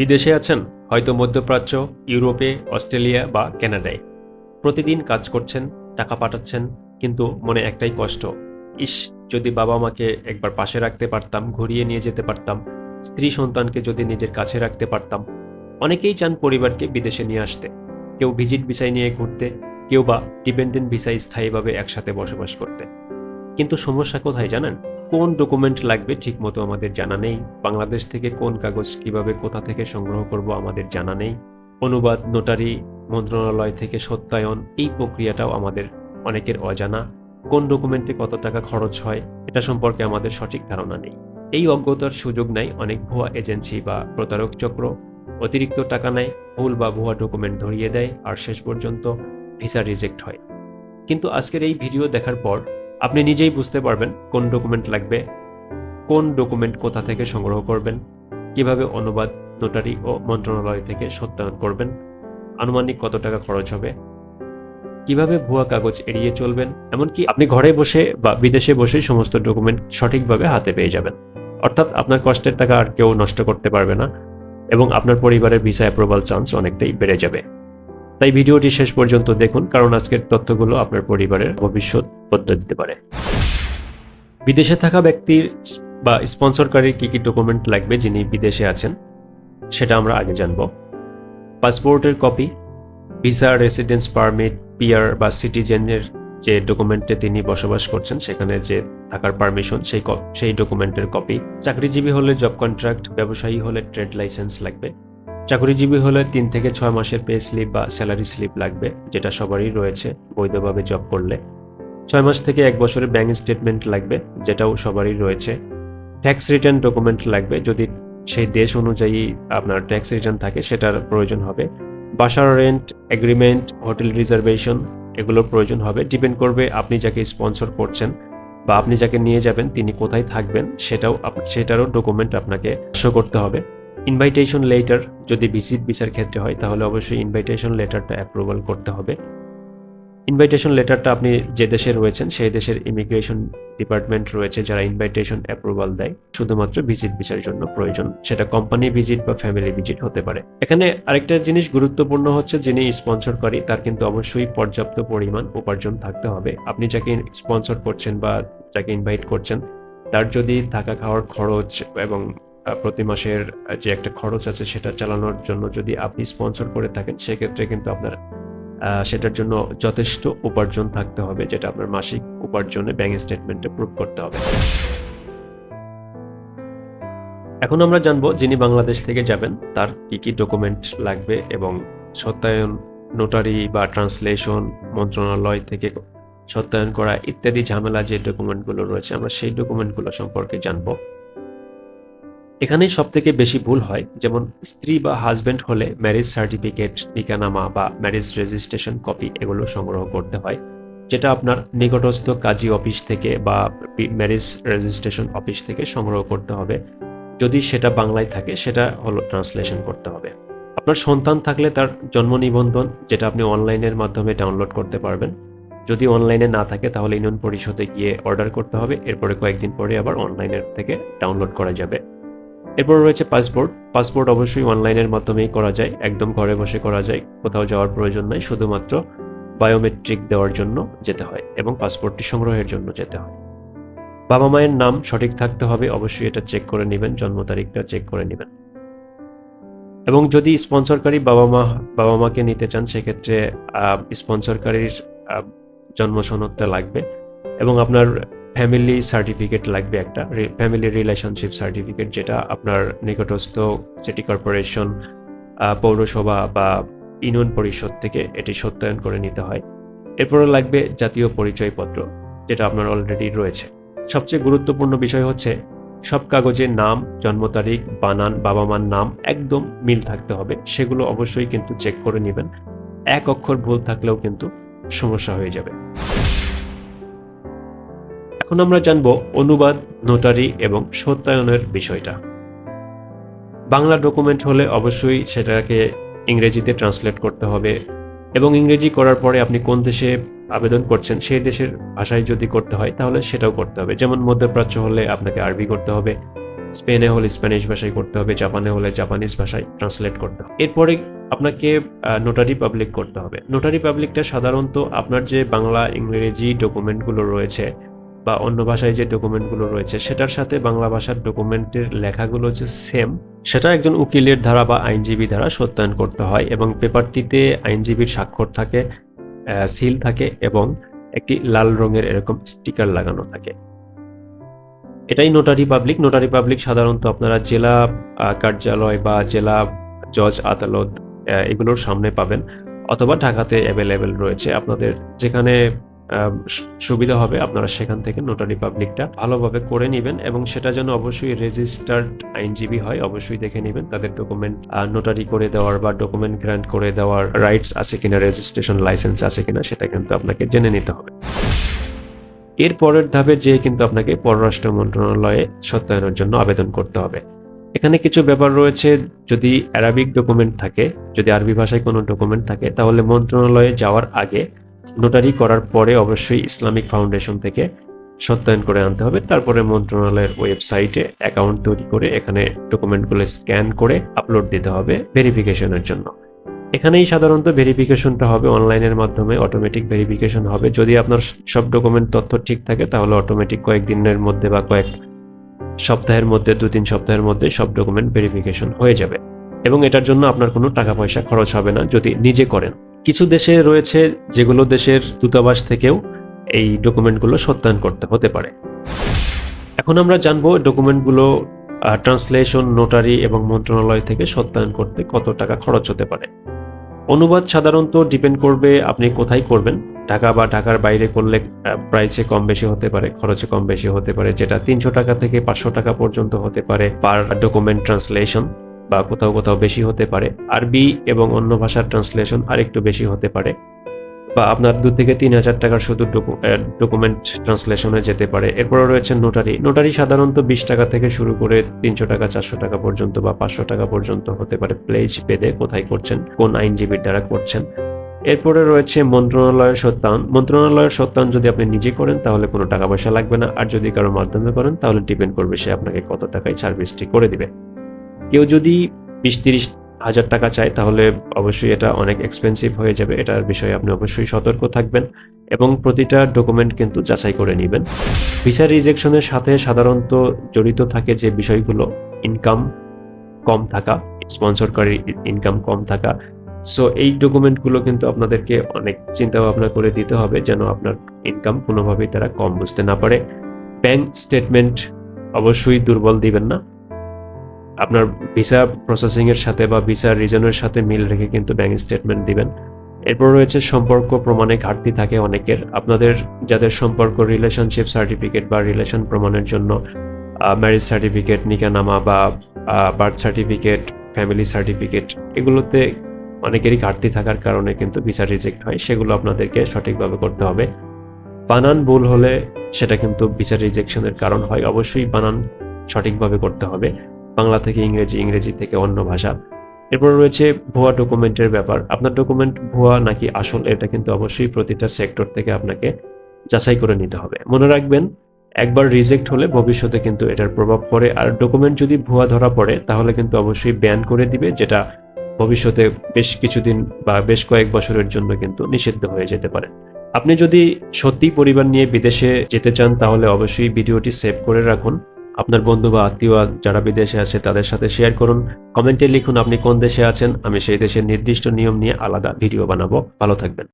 বিদেশে আছেন, হয়তো মধ্যপ্রাচ্য, ইউরোপে, অস্ট্রেলিয়া বা কানাডায়। প্রতিদিন কাজ করছেন, টাকা পাঠাচ্ছেন, কিন্তু মনে একটাই কষ্ট, ইস, যদি বাবা মাকে একবার পাশে রাখতে পারতাম, ঘুরিয়ে নিয়ে যেতে পারতাম, স্ত্রী সন্তানকে যদি নিজের কাছে রাখতে পারতাম। অনেকেই চান পরিবারকে বিদেশে নিয়ে আসতে, কেউ ভিজিট ভিসায় নিয়ে ঘুরতে, কেউ বা ডিপেন্ডেন্ট ভিসায় স্থায়ীভাবে একসাথে বসবাস করতে। কিন্তু সমস্যা কোথায় জানেন? কোন ডকুমেন্ট লাগবে ঠিকমতো আমাদের জানা নেই। বাংলাদেশ থেকে কোন কাগজ কিভাবে কোথা থেকে সংগ্রহ করব আমাদের জানা নেই। অনুবাদ, নোটারি, মন্ত্রণালয় থেকে সত্যায়ন, এই প্রক্রিয়াটাও আমাদের অনেকের অজানা। কোন ডকুমেন্টে কত টাকা খরচ হয় এটা সম্পর্কে আমাদের সঠিক ধারণা নেই। এই অজ্ঞতার সুযোগ নেয় অনেক ভুয়া এজেন্সি বা প্রতারক চক্র। অতিরিক্ত টাকা নেয়, ভুল বা ভুয়া ডকুমেন্ট ধরিয়ে দেয়, আর শেষ পর্যন্ত ভিসা রিজেক্ট হয়। কিন্তু আজকের এই ভিডিও দেখার পর আপনি নিজেই বুঝতে পারবেন কোন ডকুমেন্ট লাগবে, কোন ডকুমেন্ট কোথা থেকে সংগ্রহ করবেন, কিভাবে অনুবাদ, নোটারি ও মন্ত্রণালয় থেকে সত্যায়ন করবেন, আনুমানিক কত টাকা খরচ হবে, কিভাবে ভুয়া কাগজ এড়িয়ে চলবেন, এমনকি আপনি ঘরে বসে বা বিদেশে বসে সমস্ত ডকুমেন্ট সঠিকভাবে হাতে পেয়ে যাবেন। অর্থাৎ আপনার কষ্টের টাকা আর কেউ নষ্ট করতে পারবে না এবং আপনার পরিবারের ভিসা অ্যাপ্রুভাল চান্স অনেকটাই বেড়ে যাবে। তাই ভিডিওটি শেষ পর্যন্ত দেখুন, কারণ আজকের তথ্যগুলো আপনার পরিবারের ভবিষ্যৎ বদলে দিতে পারে। বিদেশে থাকা ব্যক্তির বা স্পন্সরকারীর কী কী ডকুমেন্ট লাগবে যিনি বিদেশে আছেন সেটা আমরা আগে জানব। পাসপোর্টের copy, visa, residence permit, PR বা সিটিজেনের যে ডকুমেন্টে তিনি বসবাস করছেন সেখানে যে থাকার পারমিশন, সেই ডকুমেন্টের কপি। চাকরিজীবী হলে জব কন্ট্রাক্ট, ব্যবসায়ী হলে ট্রেড লাইসেন্স লাগবে। চাকরিজীবী হলে 3 থেকে 6 মাসের পে স্লিপ বা স্যালারি স্লিপ লাগবে, যেটা সবারই রয়েছে বৈধভাবে জব করলে। 6 মাস থেকে 1 বছরের ব্যাংক স্টেটমেন্ট লাগবে, যেটাও সবারই রয়েছে। ট্যাক্স রিটার্ন ডকুমেন্ট লাগবে, যদি সেই দেশ অনুযায়ী আপনার ট্যাক্স রিটার্ন থাকে সেটার প্রয়োজন হবে। বাসার রেন্ট এগ্রিমেন্ট, হোটেল রিজার্ভেশন, এগুলোর প্রয়োজন হবে। ডিপেন্ড করবে আপনি যাকে স্পন্সর করছেন বা আপনি যাকে নিয়ে যাবেন তিনি কোথায় থাকবেন, সেটারও ডকুমেন্ট আপনাকে শো করতে হবে। ইনভাইটেশন লেটার, যদি ভিজিট ভিসার ক্ষেত্রে হয় তাহলে অবশ্যই ইনভাইটেশন লেটারটা অ্যাপ্রুভাল করতে হবে। ইনভাইটেশন লেটারটা আপনি যে দেশে রয়েছেন সেই দেশের ইমিগ্রেশন ডিপার্টমেন্ট রয়েছে যারা ইনভাইটেশন অ্যাপ্রুভাল দেয়, শুধুমাত্র ভিজিট ভিসার জন্য প্রয়োজন। সেটা কোম্পানি ভিজিট বা ফ্যামিলি ভিজিট হতে পারে। এখানে আরেকটা জিনিস গুরুত্বপূর্ণ হচ্ছে, যিনি স্পন্সর করে তার কিন্তু অবশ্যই পর্যাপ্ত পরিমাণ উপার্জন থাকতে হবে। আপনি যাকে স্পন্সর করছেন বা যাকে ইনভাইট করছেন তার যদি থাকা খাওয়ার খরচ এবং প্রতি মাসের যে একটা খরচ আছে সেটা চালানোর জন্য যদি আপনি স্পন্সর করে থাকেন, সেক্ষেত্রে কিন্তু আপনার সেটার জন্য যথেষ্ট উপার্জন থাকতে হবে, যেটা আপনার মাসিক উপার্জনে ব্যাংক স্টেটমেন্টে প্রুভ করতে হবে। এখন আমরা জানবো যিনি বাংলাদেশ থেকে যাবেন তার কি কি ডকুমেন্ট লাগবে এবং সত্যায়ন, নোটারি বা ট্রান্সলেশন, মন্ত্রণালয় থেকে সত্যায়ন করা ইত্যাদি ঝামেলা যে ডকুমেন্টগুলো রয়েছে আমরা সেই ডকুমেন্টগুলো সম্পর্কে জানবো। এখানেই সবথেকে বেশি ভুল হয়, যেমন স্ত্রী বা হাজব্যান্ড হলে ম্যারেজ সার্টিফিকেট, নিকানামা বা ম্যারেজ রেজিস্ট্রেশন কপি এগুলো সংগ্রহ করতে হয়, যেটা আপনার নিকটস্থ কাজী অফিস থেকে বা ম্যারেজ রেজিস্ট্রেশন অফিস থেকে সংগ্রহ করতে হবে। যদি সেটা বাংলায় থাকে সেটা হলো ট্রান্সলেশন করতে হবে। আপনার সন্তান থাকলে তার জন্ম নিবন্ধন, যেটা আপনি অনলাইনের মাধ্যমে ডাউনলোড করতে পারবেন। যদি অনলাইনে না থাকে তাহলে ইউনিয়ন পরিষদে গিয়ে অর্ডার করতে হবে, এরপরে কয়েকদিন পরে আবার অনলাইনের থেকে ডাউনলোড করা যাবে। এরপর রয়েছে পাসপোর্ট অবশ্যই অনলাইনের মাধ্যমেই করা যায়, একদম ঘরে বসে করা যায়, কোথাও যাওয়ার প্রয়োজন নাই, শুধুমাত্র বায়োমেট্রিক দেওয়ার জন্য যেতে হয় এবং পাসপোর্টটি সংগ্রহের জন্য যেতে হয়। বাবা মায়ের নাম সঠিক থাকতে হবে, অবশ্যই এটা চেক করে নেবেন, জন্ম তারিখটা চেক করে নেবেন। এবং যদি স্পন্সরকারী বাবা মাকে নিতে চান সেক্ষেত্রে স্পন্সরকারীর জন্ম সনদটা লাগবে এবং আপনার ফ্যামিলি সার্টিফিকেট লাগবে, একটা ফ্যামিলি রিলেশনশিপ সার্টিফিকেট, যেটা আপনার নিকটস্থ সিটি কর্পোরেশন, পৌরসভা বা ইউনিয়ন পরিষদ থেকে এটি সত্যায়ন করে নিতে হয়। এরপরে লাগবে জাতীয় পরিচয়পত্র, যেটা আপনার অলরেডি রয়েছে। সবচেয়ে গুরুত্বপূর্ণ বিষয় হচ্ছে সব কাগজের নাম, জন্ম তারিখ, বানান, বাবা মার নাম একদম মিল থাকতে হবে, সেগুলো অবশ্যই কিন্তু চেক করে নেবেন। এক অক্ষর ভুল থাকলেও কিন্তু সমস্যা হয়ে যাবে। এখন আমরা জানব অনুবাদ, নোটারি এবং সত্যায়নের বিষয়টা। বাংলা ডকুমেন্ট হলে অবশ্যই সেটাকে ইংরেজিতে ট্রান্সলেট করতে হবে এবং ইংরেজি করার পরে আপনি কোন দেশে আবেদন করছেন সেই দেশের ভাষায় যদি করতে হয় তাহলে সেটাও করতে হবে। যেমন মধ্যপ্রাচ্য হলে আপনাকে আরবি করতে হবে, স্পেনে হলে স্প্যানিশ ভাষায় করতে হবে, জাপানে হলে জাপানিজ ভাষায় ট্রান্সলেট করতে হবে। এরপরে আপনাকে নোটারি পাবলিক করতে হবে। নোটারি পাবলিকটা সাধারণত আপনার যে বাংলা ইংরেজি ডকুমেন্টগুলো রয়েছে বা অন্য ভাষায় যে ডকুমেন্টগুলো রয়েছে সেটার সাথে বাংলা ভাষার ডকুমেন্টের লেখাগুলো হচ্ছে সেম, সেটা একজন উকিলের দ্বারা বা আইনজীবী দ্বারা সত্যায়ন করতে হয় এবং পেপারটিতে আইনজীবীর স্বাক্ষর থাকে, সিল থাকে এবং একটি লাল রঙের এরকম স্টিকার লাগানো থাকে। এটাই নোটারি পাবলিক। নোটারি পাবলিক সাধারণত আপনারা জেলা কার্যালয় বা জেলা জজ আদালত এগুলোর সামনে পাবেন, অথবা ঢাকাতে অ্যাভেলেবেল রয়েছে। আপনাদের যেখানে সুবিধা হবে আপনারা সেখান থেকে নোটারি পাবলিকটা ভালোভাবে করে নেবেন এবং সেটা যেন অবশ্যই রেজিস্টার্ড আইনজীবী হয়, অবশ্যই দেখে নেবেন তাদের ডকুমেন্ট নোটারি করে দেওয়ার বা ডকুমেন্ট গ্র্যান্ট করে দেওয়ার রাইটস আছে কিনা, রেজিস্ট্রেশন লাইসেন্স আছে কিনা সেটা কিন্তু আপনাকে জেনে নিতে হবে। এর পরের ধাপে যে কিন্তু আপনাকে পররাষ্ট্র মন্ত্রণালয়ে সত্যায়নের জন্য আবেদন করতে হবে। এখানে কিছু ব্যাপার রয়েছে, যদি অ্যারাবিক ডকুমেন্ট থাকে, যদি আরবি ভাষায় কোনো ডকুমেন্ট থাকে তাহলে মন্ত্রণালয়ে যাওয়ার আগে নোটারি করার পরে অবশ্যই ইসলামিক ফাউন্ডেশন থেকে সত্যায়ন করে আনতে হবে। তারপরে মন্ত্রণালয়ের ওয়েবসাইটে অ্যাকাউন্ট তৈরি করে এখানে ডকুমেন্টগুলো স্ক্যান করে আপলোড দিতে হবে ভেরিফিকেশনের জন্য। এখানেই সাধারণত ভেরিফিকেশনটা হবে অনলাইনের মাধ্যমে, অটোমেটিক ভেরিফিকেশন হবে। যদি আপনার সব ডকুমেন্ট তথ্য ঠিক থাকে তাহলে অটোমেটিক কয়েকদিনের মধ্যে বা কয়েক সপ্তাহের মধ্যে, 2-3 সপ্তাহের মধ্যে সব ডকুমেন্ট ভেরিফিকেশন হয়ে যাবে এবং এটার জন্য আপনার কোনো টাকা পয়সা খরচ হবে না যদি নিজে করেন। কিছু দেশে রয়েছে যেগুলো দেশের দূতাবাস থেকেও এই ডকুমেন্টগুলো সত্যায়ন করতে হতে পারে। এখন আমরা জানবো ডকুমেন্টগুলো ট্রান্সলেশন, নোটারি এবং মন্ত্রণালয় থেকে সত্যায়ন করতে কত টাকা খরচ হতে পারে। অনুবাদ সাধারণত ডিপেন্ড করবে আপনি কোথায় করবেন। ঢাকা বা ঢাকার বাইরে করলে প্রাইসে কম বেশি হতে পারে, খরচে কম বেশি হতে পারে, যেটা 300 টাকা থেকে 500 টাকা পর্যন্ত হতে পারে পার ডকুমেন্ট ট্রান্সলেশন, বা কোথাও কোথাও বেশি হতে পারে। আরবি এবং অন্য ভাষার ট্রান্সলেশন আরেকটু বেশি হতে পারে, বা আপনার 2 থেকে 3,000 টাকার শুধু ডকুমেন্ট ট্রান্সলেশনে যেতে পারে। এরপরে রয়েছে নোটারি। নোটারি সাধারণত 20 টাকা থেকে শুরু করে 300 টাকা, 400 টাকা পর্যন্ত বা 500 টাকা পর্যন্ত হতে পারে, প্লেজ পেদে কোথায় করছেন, কোন আইনজীবীর দ্বারা করছেন। এরপরে রয়েছে মন্ত্রণালয়ের সত্যায়ন। মন্ত্রণালয়ের সত্যায়ন যদি আপনি নিজে করেন তাহলে কোনো টাকা পয়সা লাগবে না, আর যদি কারোর মাধ্যমে করেন তাহলে ডিপেন্ড করবে সে আপনাকে কত টাকায় সার্ভিসটি করে দিবে। কেউ যদি 20-30 হাজার টাকা চায় তাহলে অবশ্যই এটা অনেক এক্সপেন্সিভ হয়ে যাবে। এটার বিষয়ে আপনি অবশ্যই সতর্ক থাকবেন এবং প্রতিটা ডকুমেন্ট কিন্তু যাচাই করে নেবেন। ভিসা রিজেকশনের সাথে সাধারণত জড়িত থাকে যে বিষয়গুলো, ইনকাম কম থাকা, স্পন্সরকারী ইনকাম কম থাকা। সো এই ডকুমেন্টগুলো কিন্তু আপনাদেরকে অনেক চিন্তা ভাবনা করে দিতে হবে যেন আপনার ইনকাম কোনোভাবেই তারা কম বুঝতে না পারে। ব্যাংক স্টেটমেন্ট অবশ্যই দুর্বল দিবেন না। আপনার ভিসা প্রসেসিং এর সাথে বা ভিসা রিজনের সাথে মিল রেখে কিন্তু ব্যাংক স্টেটমেন্ট দিবেন। এরপর রয়েছে সম্পর্ক প্রমাণে ঘাটতি থাকে অনেকের। আপনাদের যাদের সম্পর্ক, রিলেশনশিপ সার্টিফিকেট বা রিলেশন প্রমাণের জন্য ম্যারেজ সার্টিফিকেট, নিকানামা বা বার্থ সার্টিফিকেট, ফ্যামিলি সার্টিফিকেট, এগুলোতে অনেকেরই ঘাটতি থাকার কারণে কিন্তু ভিসা রিজেক্ট হয়। সেগুলো আপনাদেরকে সঠিকভাবে করতে হবে। বানান ভুল হলে সেটা কিন্তু ভিসা রিজেকশনের কারণ হয়। অবশ্যই বানান সঠিকভাবে করতে হবে, বাংলা থেকে ইংরেজি, ইংরেজি থেকে অন্য ভাষা। এরপর রয়েছে ভুয়া ডকুমেন্টের ব্যাপার। আপনার ডকুমেন্ট ভুয়া নাকি আসল এটা কিন্তু অবশ্যই প্রতিটা সেক্টর থেকে আপনাকে যাচাই করে নিতে হবে। মনে রাখবেন, একবার রিজেক্ট হলে ভবিষ্যতে কিন্তু এটার প্রভাব পড়ে, আর ডকুমেন্ট যদি ভুয়া ধরা পড়ে তাহলে কিন্তু অবশ্যই ব্যান করে দিবে, যেটা ভবিষ্যতে বেশ কিছুদিন বা বেশ কয়েক বছরের জন্য কিন্তু নিষিদ্ধ হয়ে যেতে পারে। আপনি যদি সত্যি পরিবার নিয়ে বিদেশে যেতে চান তাহলে অবশ্যই ভিডিওটি সেভ করে রাখুন, আপনার বন্ধু বা আত্মীয় যারা বিদেশে আছে তাদের সাথে শেয়ার করুন। কমেন্টে লিখুন আপনি কোন দেশে আছেন, আমি সেই দেশের নির্দিষ্ট নিয়ম নিয়ে আলাদা ভিডিও বানাবো। ভালো থাকবেন।